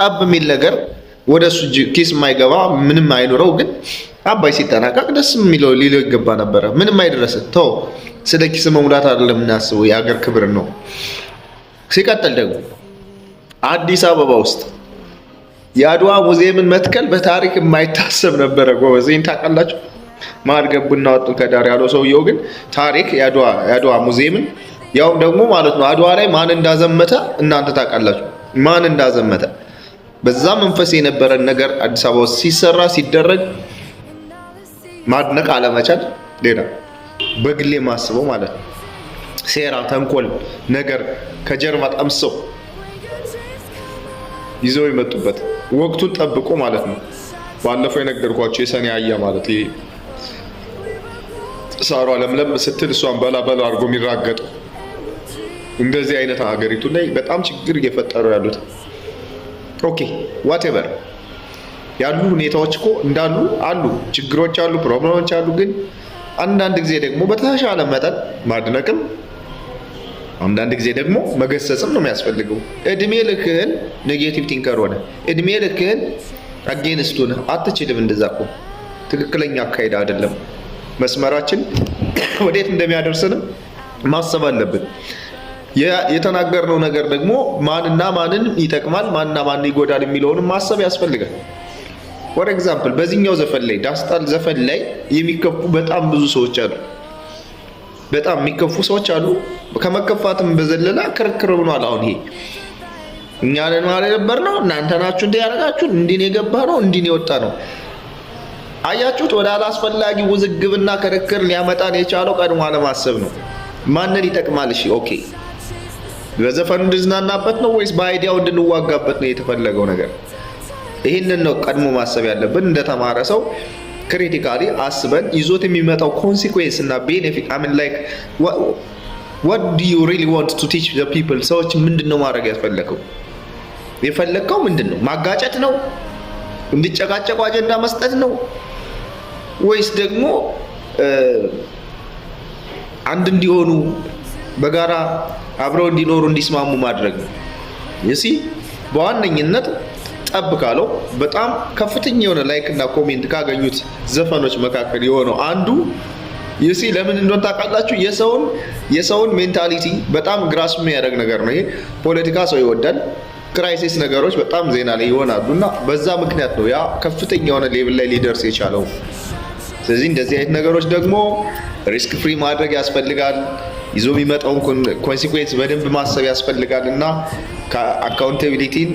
ጠብ የሚል ነገር ወደ እሱ ኪስ የማይገባ ምንም አይኖረው፣ ግን አባይ ሲጠናቀቅ ደስ የሚለው ሊለው ይገባ ነበረ። ምንም አይደረስ ተው። ስለ ኪስ መሙላት አይደለም የምናስበው፣ የሀገር ክብር ነው። ሲቀጥል ደግሞ አዲስ አበባ ውስጥ የአድዋ ሙዚየምን መትከል በታሪክ የማይታሰብ ነበረ። ጎበዝ ይህን ታውቃላችሁ? ማን ገቡና ወጡን ከዳር ያለው ሰውየው ግን ታሪክ የአድዋ ሙዚየምን ያውም ደግሞ ማለት ነው አድዋ ላይ ማን እንዳዘመተ እናንተ ታውቃላችሁ? ማን እንዳዘመተ በዛ መንፈስ የነበረን ነገር አዲስ አበባ ውስጥ ሲሰራ ሲደረግ ማድነቅ አለመቻል ሌላ በግሌ ማስበው ማለት ነው። ሴራ፣ ተንኮል ነገር ከጀርባ ጠምሰው ይዘው የመጡበት ወቅቱን ጠብቆ ማለት ነው። ባለፈው የነገርኳቸው የሰኔ አያ ማለት ይሄ ሳሯ ለምለም ስትል እሷን በላ አድርጎ የሚራገጠው እንደዚህ አይነት ሀገሪቱ ላይ በጣም ችግር እየፈጠሩ ያሉት። ኦኬ ዋቴቨር ያሉ ሁኔታዎች እኮ እንዳሉ አሉ፣ ችግሮች አሉ፣ ፕሮብሌሞች አሉ። ግን አንዳንድ ጊዜ ደግሞ በተሻለ መጠን ማድነቅም አንዳንድ ጊዜ ደግሞ መገሰጽም ነው የሚያስፈልገው። እድሜ ልክህን ኔጌቲቭ ቲንከር ሆነ እድሜ ልክህን አጌንስት ሆነ አትችልም። እንደዛ እኮ ትክክለኛ አካሄድ አይደለም። መስመራችን ወዴት እንደሚያደርስንም ማሰብ አለብን። የተናገርነው ነገር ደግሞ ማንና ማንን ይጠቅማል ማንና ማንን ይጎዳል የሚለውንም ማሰብ ያስፈልጋል። ፎር ኤግዛምፕል በዚህኛው ዘፈን ላይ ዳስጣል ዘፈን ላይ የሚከፉ በጣም ብዙ ሰዎች አሉ። በጣም የሚከፉ ሰዎች አሉ። ከመከፋትም በዘለላ ክርክር ሆኗል። አሁን ይሄ እኛ ነን ማለት ነበር ነው እናንተ ናችሁ እንደ ያደረጋችሁ እንዲህ የገባ ነው እንዲህ የወጣ ነው። አያችሁት? ወደ አላስፈላጊ ውዝግብና ክርክር ሊያመጣን የቻለው ቀድሞ አለማሰብ ነው። ማንን ይጠቅማል? እሺ ኦኬ፣ በዘፈኑ እንድዝናናበት ነው ወይስ በአይዲያው እንድንዋጋበት ነው የተፈለገው ነገር? ይህንን ነው ቀድሞ ማሰብ ያለብን። እንደተማረ ሰው ክሪቲካሊ አስበን ይዞት የሚመጣው ኮንሲኩዌንስ እና ቤኔፊት አምን ላይክ what do you really want to teach the people? ሰዎች ምንድነው ማድረግ የፈለከው ምንድነው? ማጋጨት ነው? እንዲጨቃጨቁ አጀንዳ መስጠት ነው? ወይስ ደግሞ አንድ እንዲሆኑ በጋራ አብረው እንዲኖሩ እንዲስማሙ ማድረግ ነው? ይሲ በዋነኝነት ጠብ ካለው በጣም ከፍተኛ የሆነ ላይክ እና ኮሜንት ካገኙት ዘፈኖች መካከል የሆነው አንዱ ይሲ ለምን እንደሆነ ታውቃላችሁ? የሰውን ሜንታሊቲ በጣም ግራስ የሚያደርግ ነገር ነው። ይሄ ፖለቲካ ሰው ይወዳል። ክራይሲስ ነገሮች በጣም ዜና ላይ ይሆናሉ እና በዛ ምክንያት ነው ያ ከፍተኛ የሆነ ሌቭል ላይ ሊደርስ የቻለው። ስለዚህ እንደዚህ አይነት ነገሮች ደግሞ ሪስክ ፍሪ ማድረግ ያስፈልጋል። ይዞ የሚመጣውን ኮንሲኩዌንስ በደንብ ማሰብ ያስፈልጋል እና አካውንታቢሊቲን